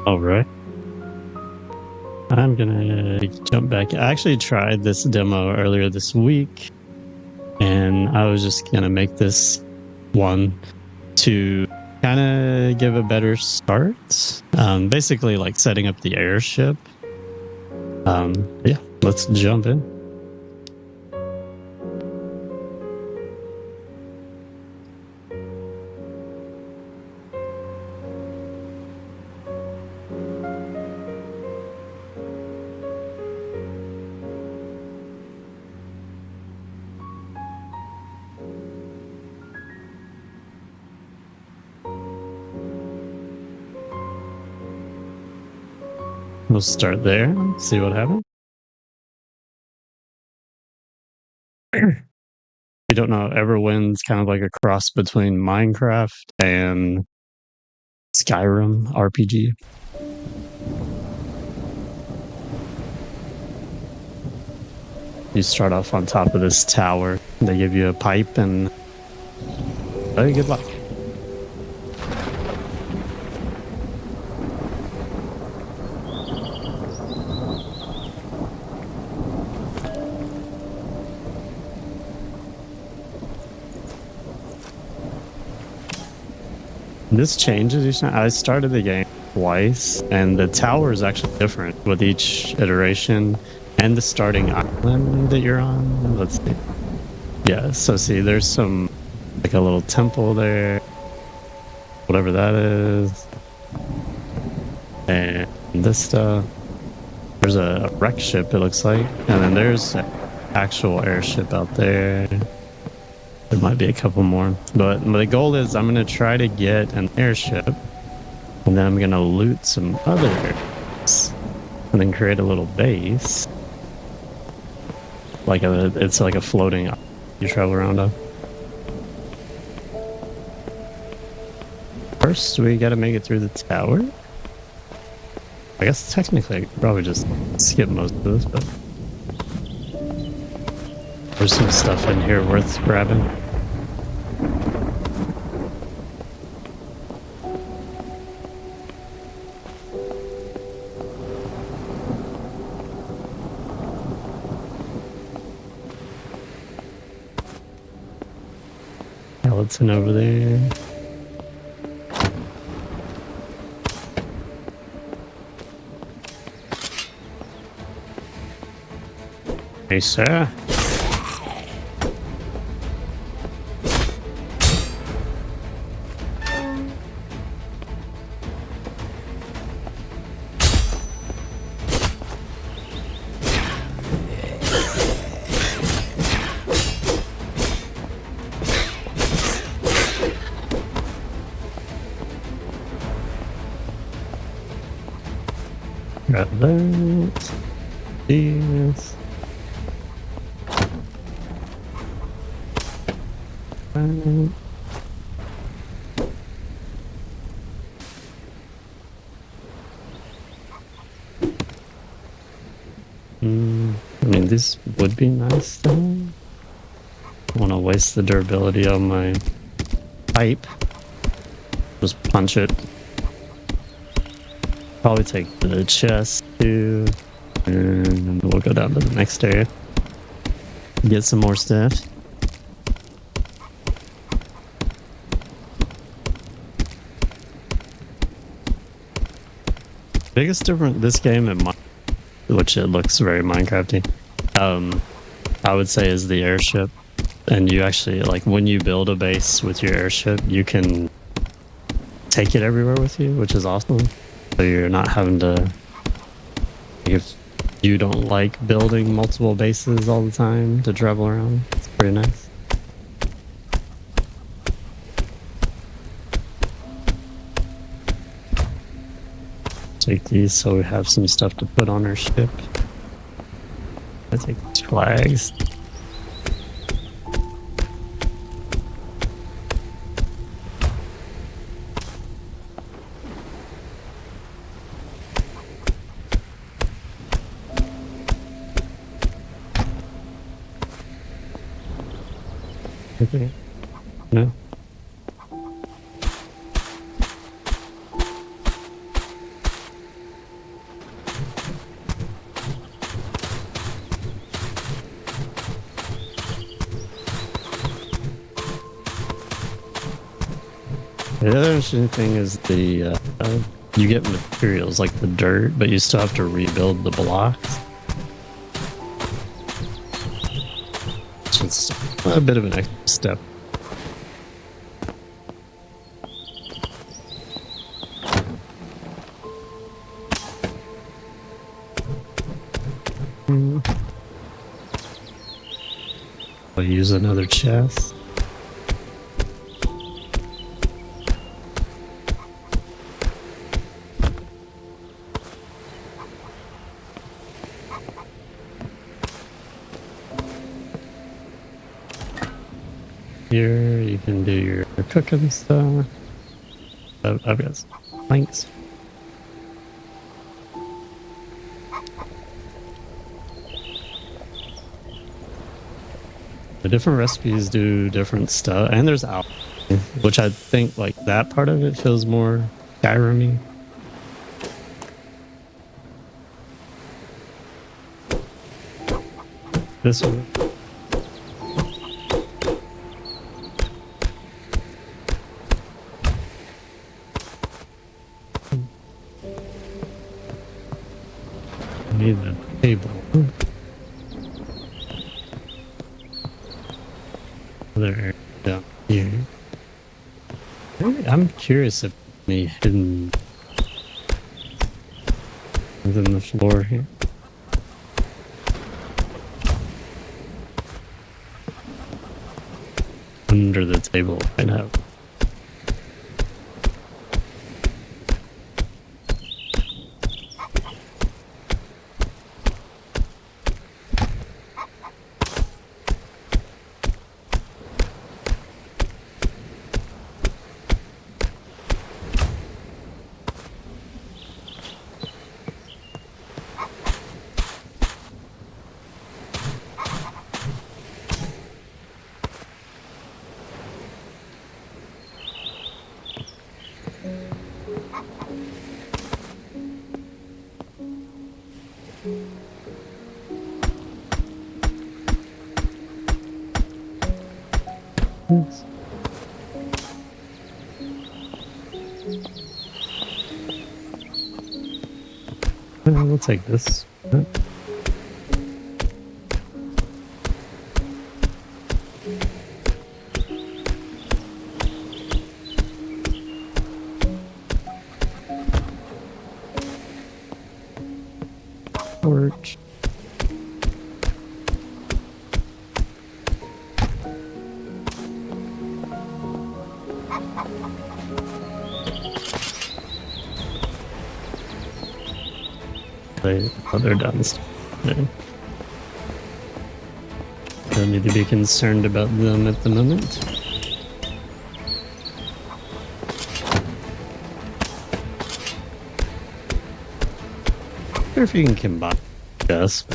All right. I'm gonna jump back. I actually tried this demo earlier this week, and I was just gonna make this one to kind of give a better start. Basically, like setting up the airship. Yeah, let's jump in. We'll start there, see what happens. If you don't know, Everwind's kind of like a cross between Minecraft and Skyrim RPG. You start off on top of this tower. They give you a pipe and hey, good luck. This changes each time. I started the game twice, and the tower is actually different with each iteration and the starting island that you're on. Let's see. Yeah, so see, there's some, like a little temple there, whatever that is. And this stuff. There's a wreck ship, it looks like. And then there's an actual airship out there. There might be a couple more. But the goal is I'm going to try to get an airship. And then I'm going to loot some other airships. And then create a little base. It's like a floating you travel around on. First, we got to make it through the tower. I guess technically I could probably just skip most of this, but there's some stuff in here worth grabbing. Skeleton over there. Hey, sir. Grab that. These. I mean, this would be nice though. I want to waste the durability on my pipe. Just punch it. Probably take the chest too. And we'll go down to the next area. Get some more stuff. Biggest difference this game and which it looks very Minecrafty, I would say is the airship. And you actually, like, when you build a base with your airship, you can take it everywhere with you, which is awesome. So you're not having to, if you don't like building multiple bases all the time to travel around, it's pretty nice. Take these so we have some stuff to put on our ship. I take these flags. Okay. No. The other interesting thing is the you get materials like the dirt, but you still have to rebuild the blocks. So it's a bit of an extra step. I'll use another chest. Here you can do your cooking stuff. I've got some planks. The different recipes do different stuff, and there's alchemy, which I think like that part of it feels more Skyrim-y. This one. I need a table. Other down here. I'm curious if any hidden within the floor here. Under the table, I know. Oops. We'll take this. Torch. They're done. Don't need to be concerned about them at the moment. I wonder if you can combine this.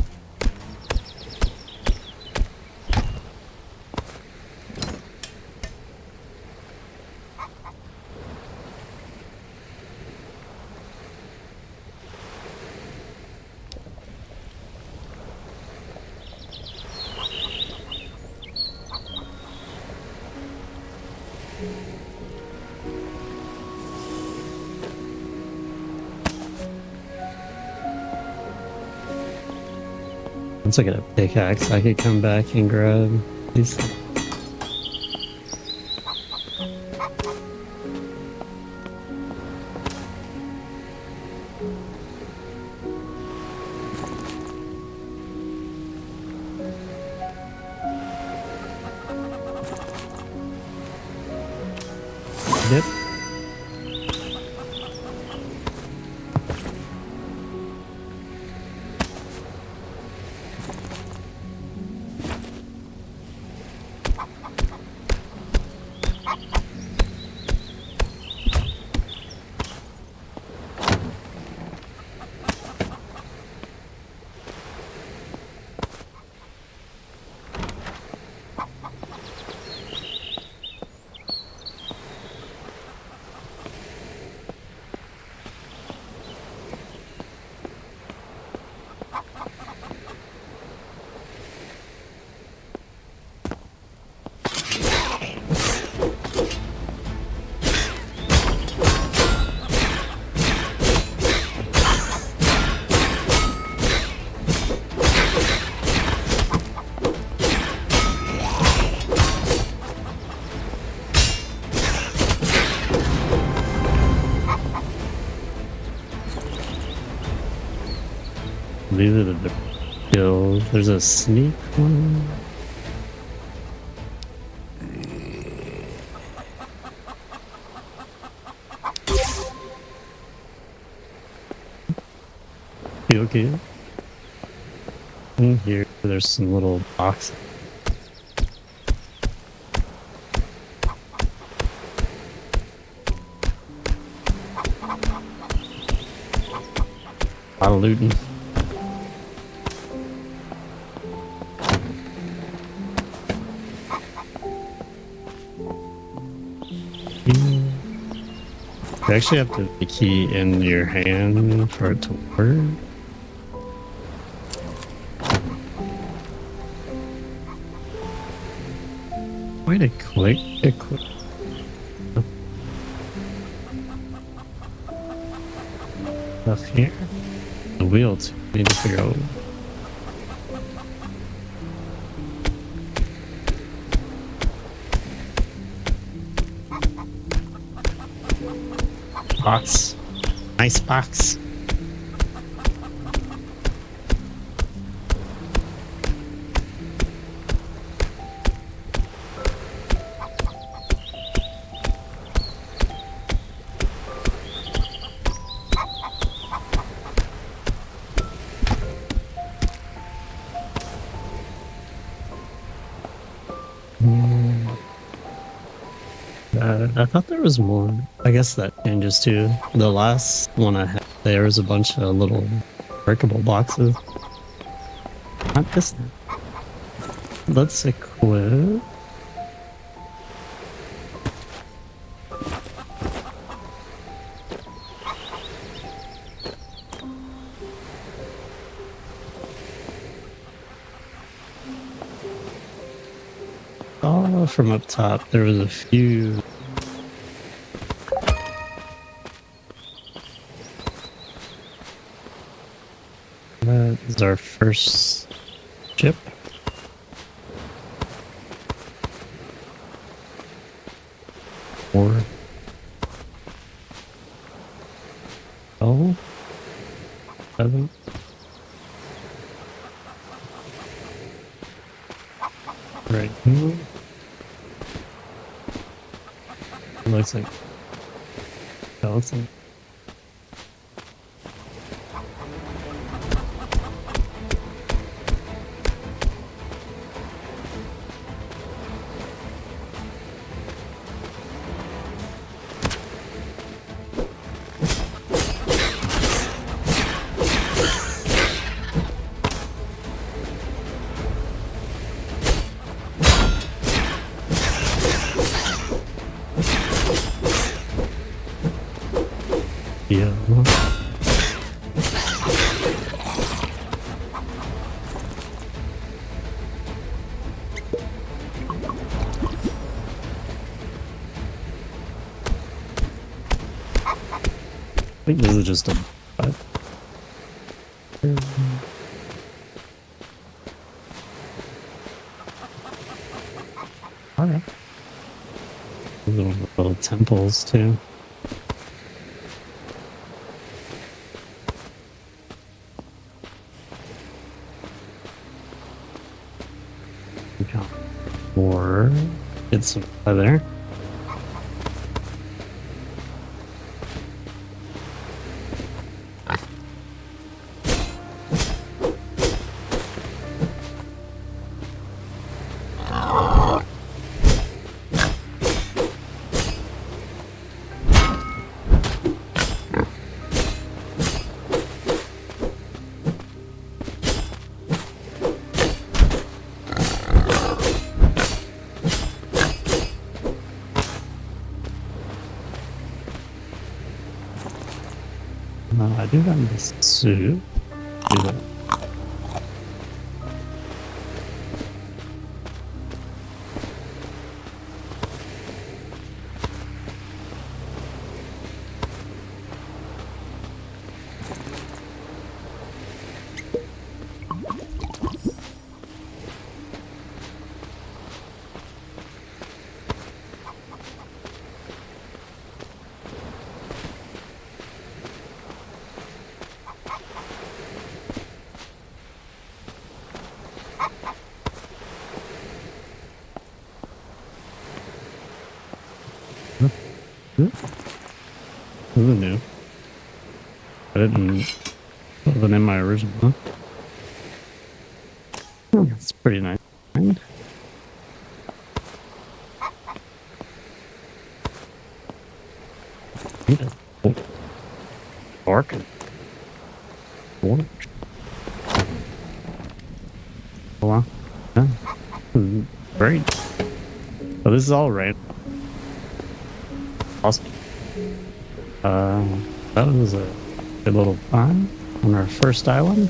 Once I get a pickaxe, I could come back and grab these. Yep. These are the kills. There's a sneak one. Okay. In here, there's some little boxes. A lot of looting. You actually have to have the key in your hand for it to work. Way to click it quick. Stuff here. The wheel too. Need to figure out. Box. Nice box. I thought there was more. I guess that changes too. The last one I had, there was a bunch of little breakable boxes. Not this one. Let's equip. Oh, from up top, there was a few. That is our first ship. Four. Oh. 7. Right here. Looks like skeleton. Yeah. I think this is just a. Alright. Little temples too. Or get some there. I do have this suit. Do that. This is new. I didn't put it in my original. It's pretty nice. Bark. Orange. Oh, wow. Yeah. Great. Oh, this is all right. Awesome. That was a good little find on our first island.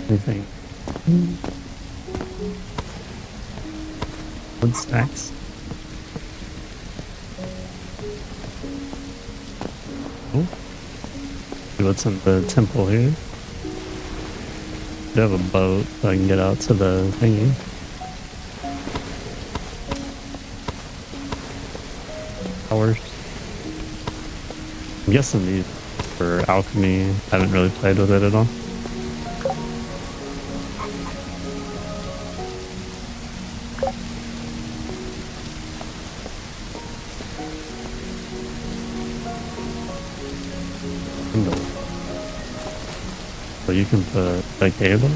Anything? Wood stacks. Oh. See what's in the temple here. I have a boat so I can get out to the thingy. Towers. I'm guessing these for alchemy. I haven't really played with it at all. So you can put a cable.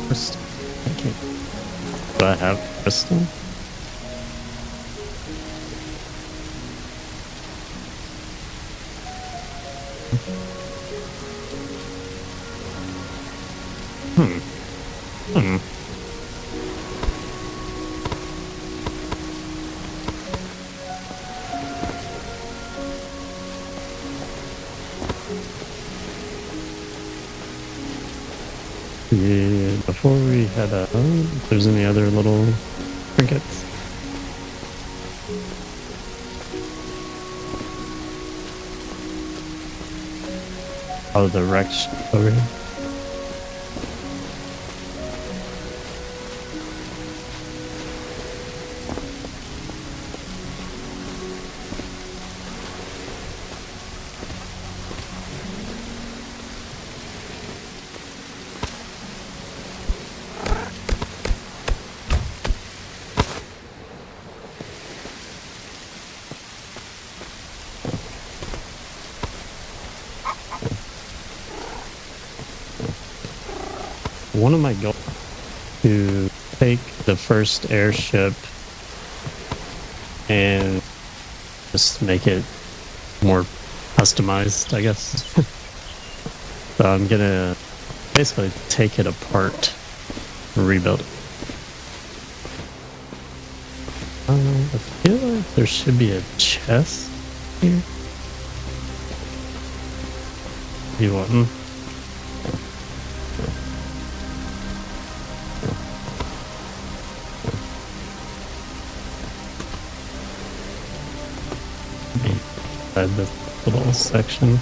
Crystal. Okay. Do I have crystal? Yeah, before we head out, if there's any other little trinkets. Oh, the wreck over here. One of my goals to take the first airship and just make it more customized, I guess. So I'm gonna basically take it apart and rebuild it. I feel like there should be a chest here. You want one? This little section.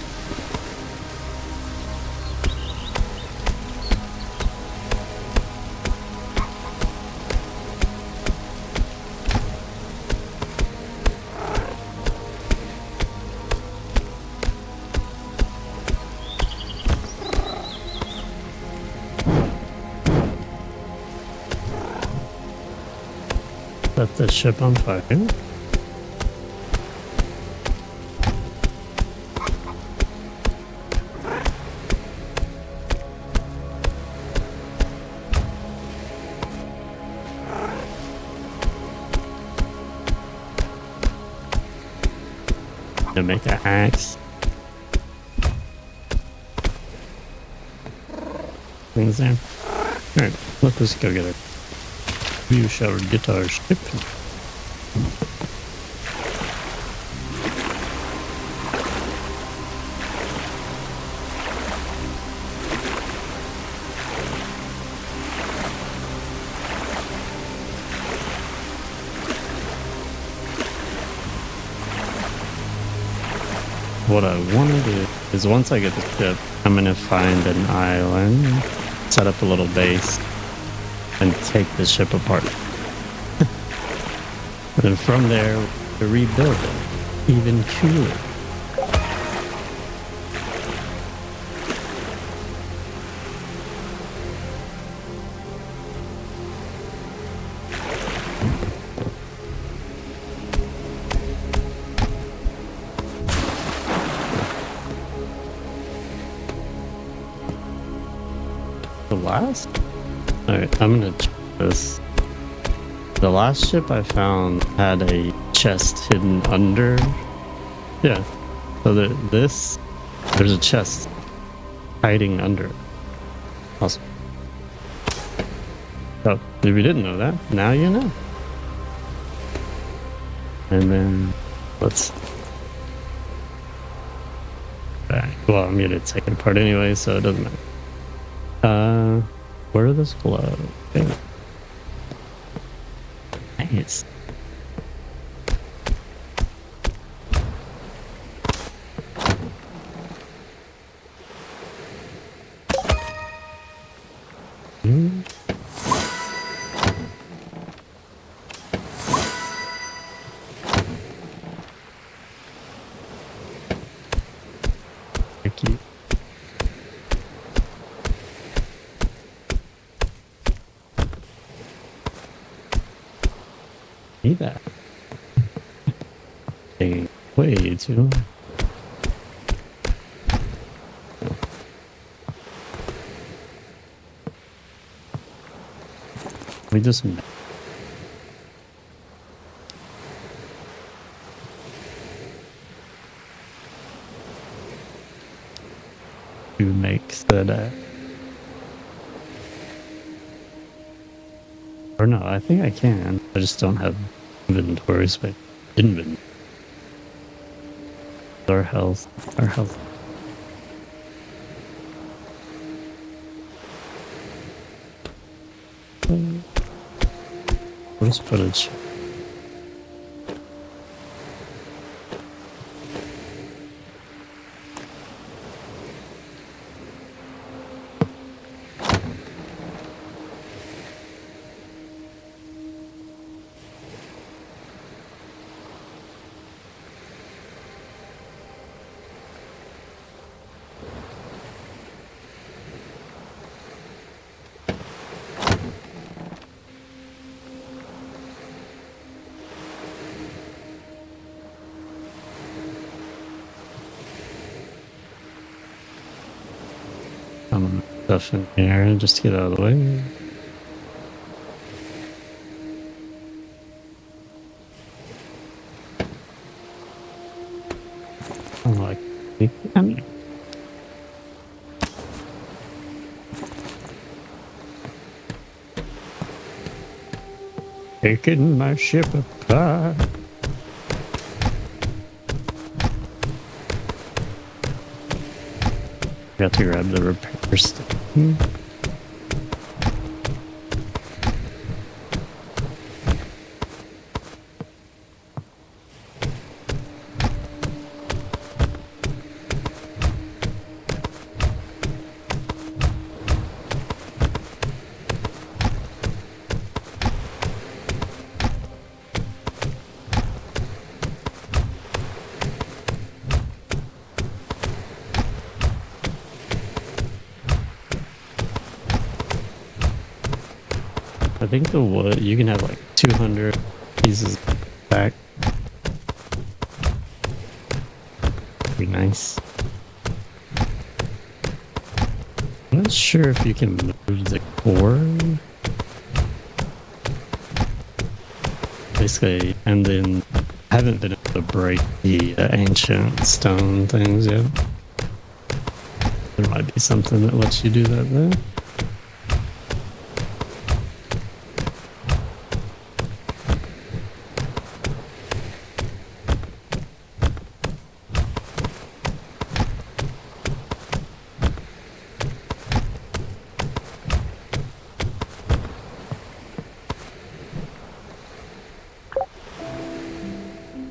Set the ship on fire. To make an axe. Things there. Alright, let us go get it. You shall get our ship. What I want to do is once I get the ship, I'm going to find an island, set up a little base, and take the ship apart. And then from there, to rebuild it. even cooler. The last? Alright, I'm gonna check this. The last ship I found had a chest hidden under. Yeah. So there's a chest hiding under it. Awesome. Oh, if you didn't know that, now you know. And then let's. Well, I'm gonna take it apart anyway, so it doesn't matter. Where does this glow? Okay. Nice. Thank you. Need that. Taking way too long. We just to make that or no, I think I can. I just don't have inventory space. Our health. Where's footage? Stuff in here just to get out of the way. I'm like, taking my ship apart. Got to grab the repair stuff. I think the wood, you can have like 200 pieces back. Pretty nice. I'm not sure if you can move the core. Basically, and then I haven't been able to break the ancient stone things yet. There might be something that lets you do that though.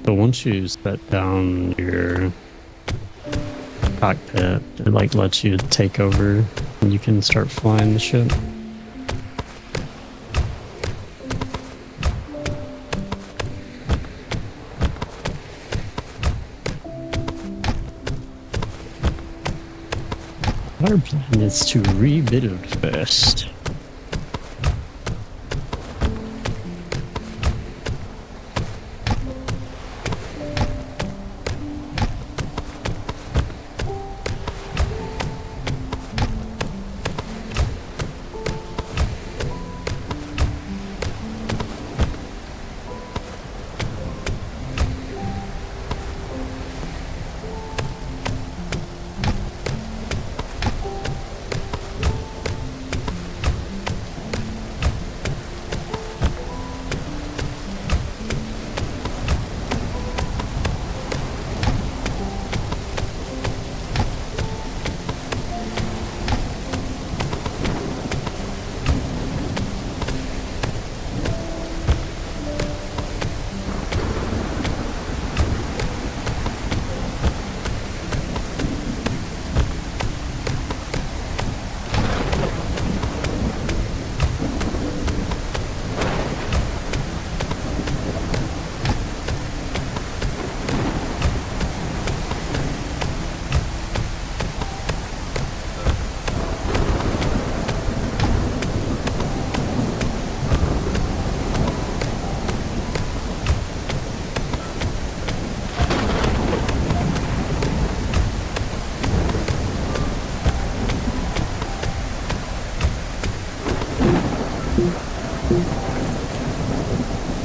So once you set down your cockpit, it like lets you take over and you can start flying the ship. Our plan is to rebuild first.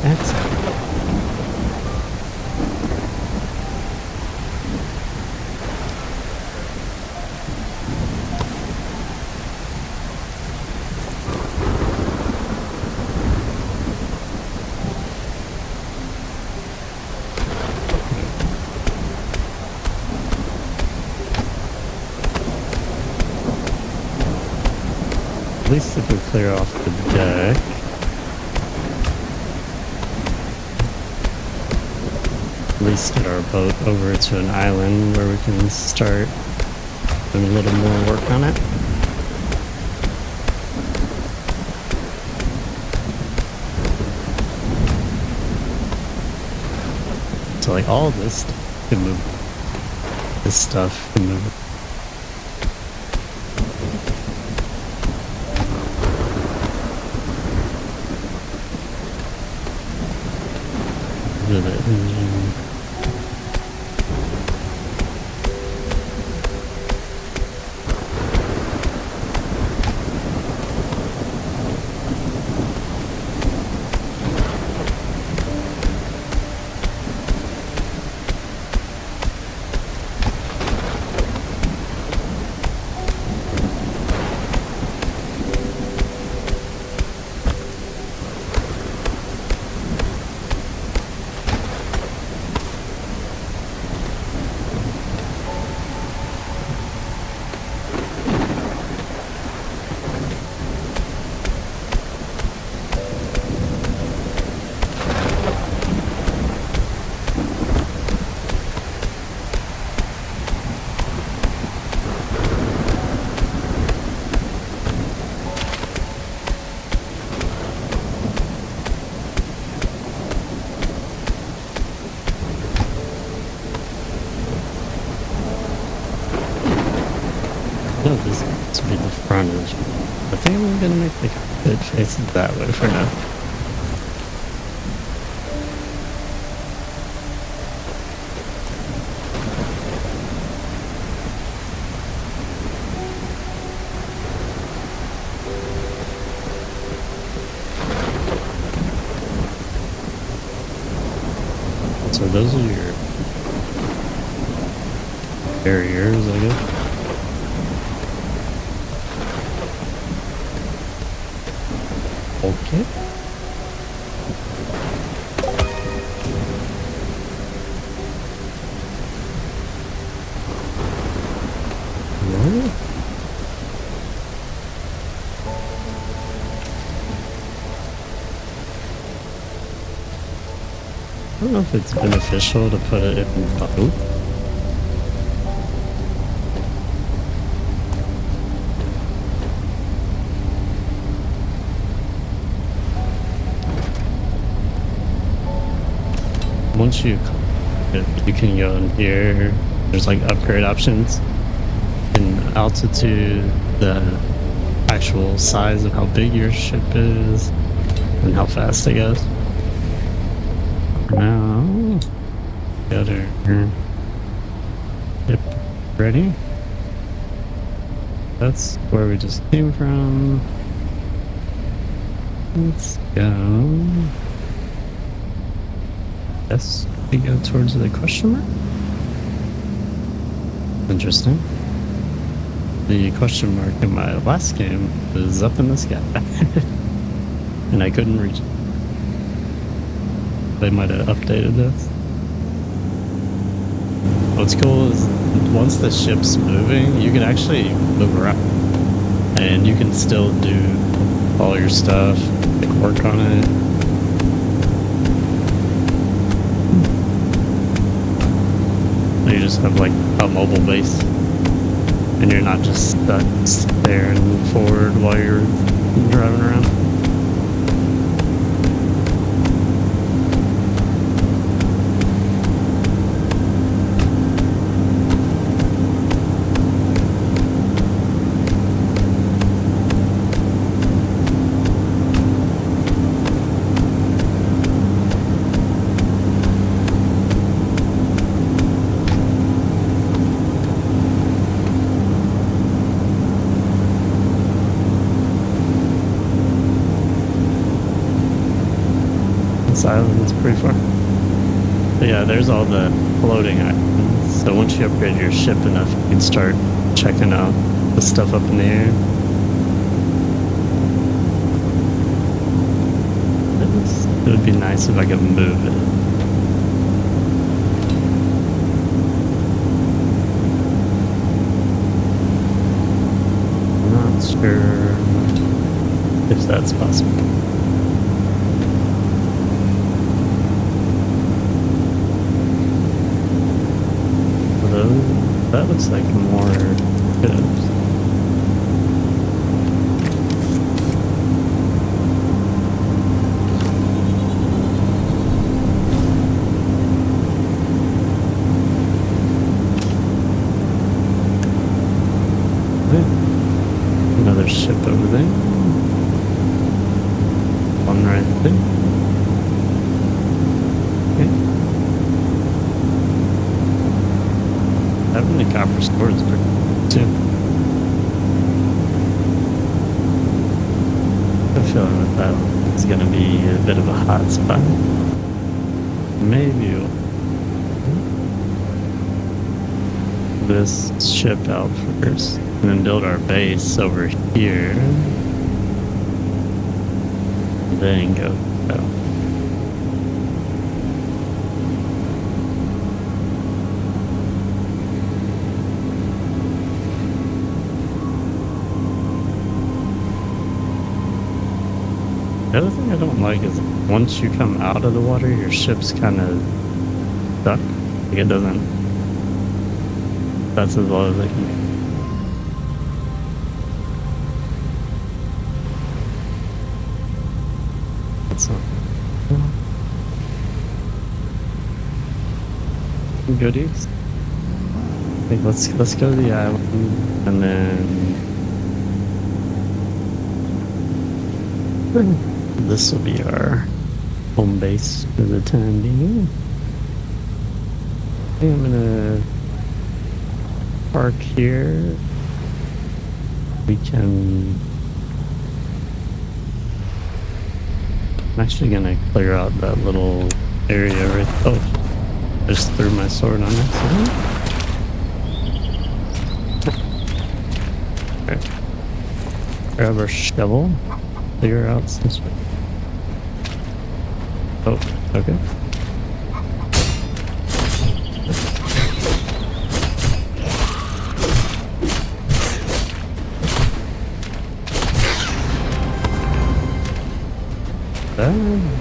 That's at least if we clear off the deck. At least get our boat over to an island where we can start doing a little more work on it. So like all this can move. This stuff can move. The engine. No, this is to be the front of. I think I'm gonna make the cockpit face that way for now. So those are your barriers, I guess. Okay. No. I don't know if it's beneficial to put it in both. Once you can go in here, there's like upgrade options and altitude, the actual size of how big your ship is, and how fast it goes. Now, got her ship ready. That's where we just came from. Let's go. Yes, we go towards the question mark. Interesting. The question mark in my last game was up in the sky. And I couldn't reach it. They might have updated this. What's cool is once the ship's moving, you can actually move around. And you can still do all your stuff, like work on it. So you just have like a mobile base. And you're not just stuck staring forward while you're driving around. This island is pretty far. But yeah, there's all the floating items. So once you upgrade your ship enough, you can start checking out the stuff up in the air. It would be nice if I could move it. I'm not sure if that's possible. That looks like more ships. Another ship over there. One right there. Okay. Having the copper swords are too. I'm feeling that it's gonna be a bit of a hot spot. Maybe this ship out first, and then build our base over here. Then go out. The other thing I don't like is once you come out of the water, your ship's kind of stuck. Like it doesn't. That's as low as I can get. That's not. Goodies. I think let's go to the island and then. This will be our home base for the time being. I'm gonna park here. We can. I'm actually gonna clear out that little area right. Oh, I just threw my sword on accident. Okay. Grab our shovel. Clear out this way. Oh, okay.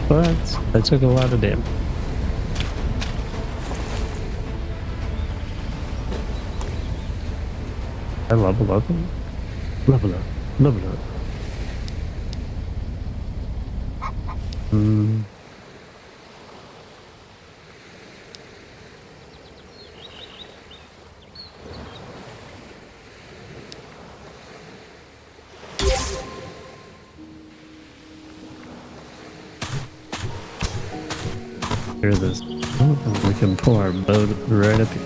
But I took a lot of damage. I level up. Level up. Level up. Hear this. Oh, we can pull our boat right up here.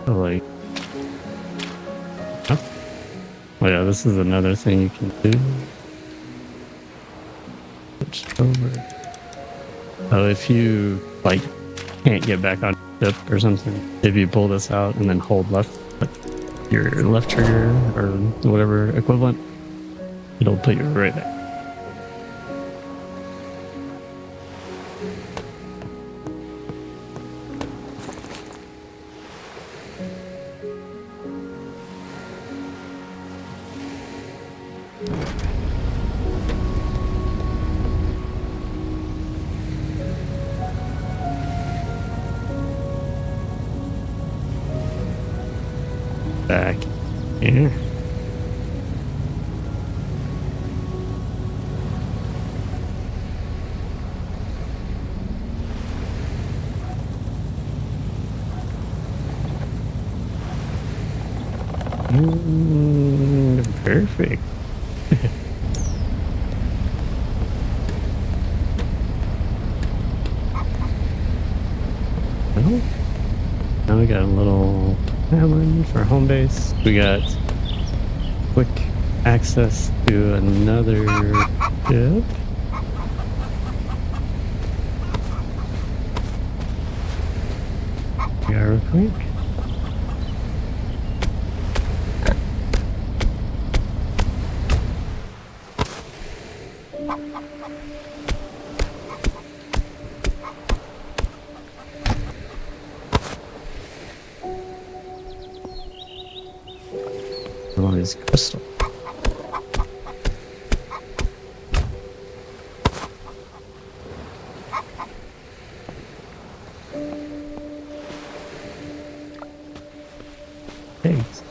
Like, oh. Well, yeah, this is another thing you can do. Switch over. Oh, if you like can't get back on ship or something, if you pull this out and then hold left, like your left trigger or whatever equivalent, it'll put you right back. Back here. Perfect. Well, now we got a little island for home base. We got quick access to another ship. Yeah, real quick. All these crystals. Thanks.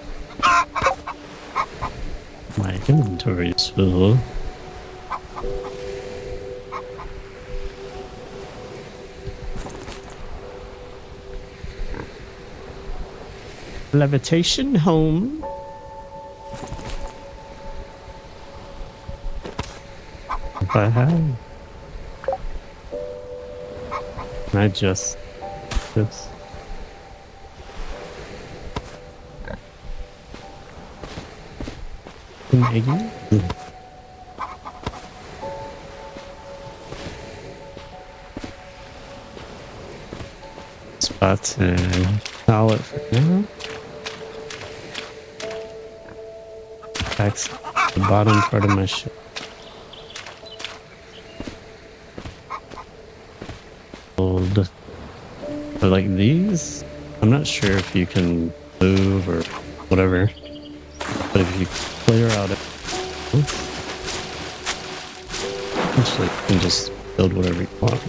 My inventory is full. Levitation home. If I have. I just this. Maggie? Spot and solid for now. Back to the bottom part of my ship. But like these, I'm not sure if you can move or whatever. But if you clear out it, actually you can just build whatever you want.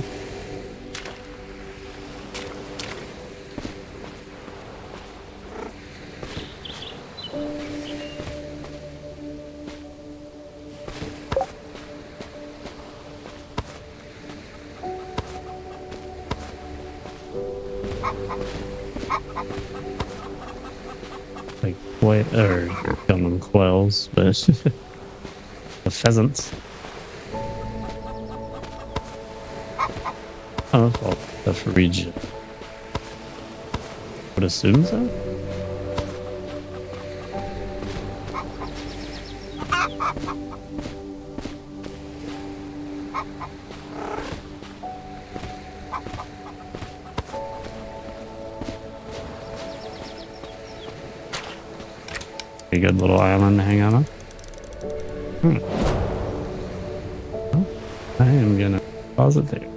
Like quail, or calling them quails, but the pheasants. Oh, well, that's region. Would assume so. A good little island to hang out on. Well, I am gonna pause it there.